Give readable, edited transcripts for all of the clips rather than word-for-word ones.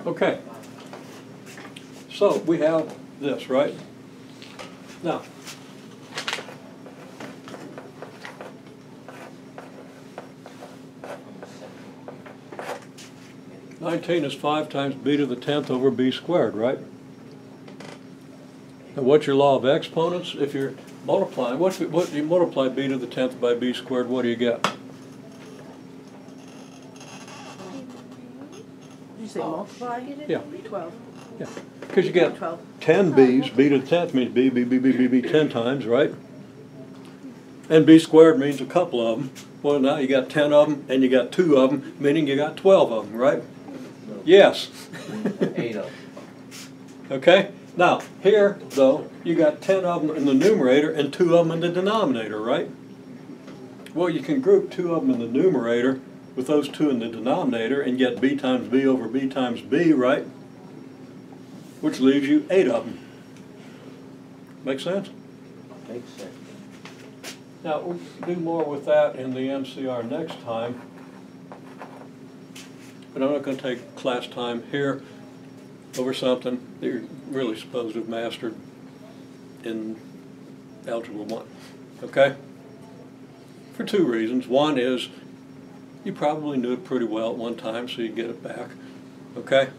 Okay. So we have this, right? Now, (19) is 5 times b to the 10th over b squared, right? And what's your law of exponents? If you're multiplying, what you multiply b to the 10th by b squared, what do you get? Did you say multiply? Yeah. 12. Yeah. Because you get 12. 10 b's, b to the 10th means b 10 times, right? And b squared means a couple of them. Well, now you got 10 of them, and you got 2 of them, meaning you got 12 of them, right? Yes. 8 of them. Okay? Now, here, though, you got 10 of them in the numerator and 2 of them in the denominator, right? Well, you can group 2 of them in the numerator with those 2 in the denominator and get b times b over b times b, right? Which leaves you 8 of them. Make sense? Makes sense. Now, we'll do more with that in the MCR next time. But I'm not going to take class time here over something that you're really supposed to have mastered in Algebra 1. Okay? For 2 reasons. One is you probably knew it pretty well at one time, so you get it back. Okay?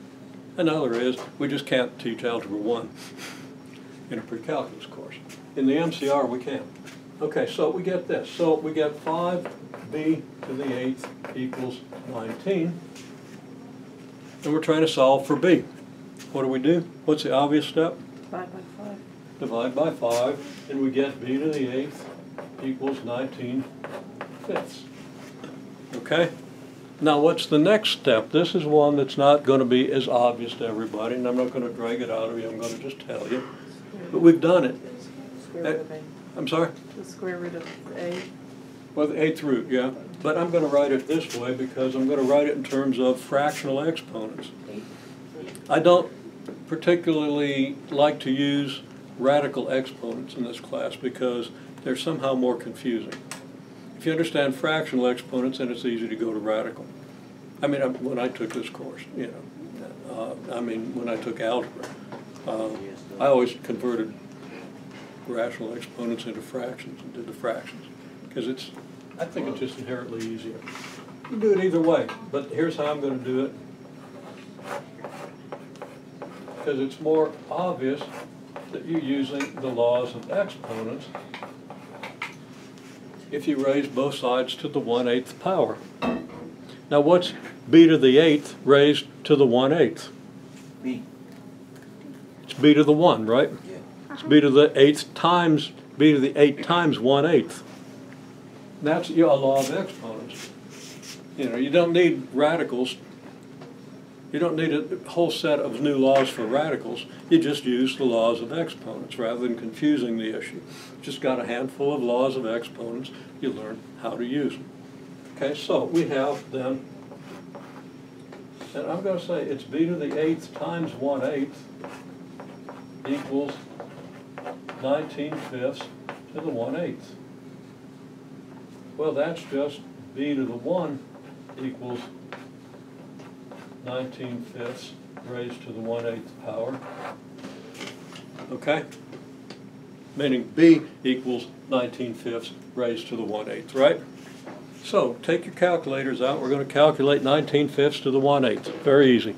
Another is we just can't teach Algebra 1 in a pre-calculus course. In the MCR we can. Okay, so we get this. So we get 5b to the 8th equals 19. And we're trying to solve for b. What do? What's the obvious step? Divide by 5. Divide by 5, and we get b to the 8th equals 19 fifths. Okay? Now what's the next step? This is one that's not going to be as obvious to everybody, and I'm not going to drag it out of you, I'm going to just tell you. But we've done it. Square root of a. I'm sorry? The square root of a. Well, the 8th root, yeah. But I'm going to write it this way because I'm going to write it in terms of fractional exponents. I don't particularly like to use radical exponents in this class because they're somehow more confusing. If you understand fractional exponents, then it's easy to go to radical. I mean, when I took this course, you know, when I took algebra, I always converted rational exponents into fractions and did the fractions because I think it's just inherently easier. You can do it either way, but here's how I'm going to do it because it's more obvious that you're using the laws of exponents if you raise both sides to the 1/8 power. Now what's b to the 8th raised to the 1/8? B. It's b to the 1, right? Yeah. It's b to the 8th times b to the 8 times 1/8. That's your law of exponents. You know, you don't need radicals. You don't need a whole set of new laws for radicals. You just use the laws of exponents rather than confusing the issue. Just got a handful of laws of exponents. You learn how to use them. Okay, so we have then, and I'm going to say it's b to the 8th times 1/8 equals 19 fifths to the 1/8. Well, that's just b to the 1 equals 19 fifths raised to the 1/8 power. Okay? Meaning b equals 19 fifths raised to the 1/8, right? So take your calculators out. We're going to calculate 19 fifths to the 1/8. Very easy.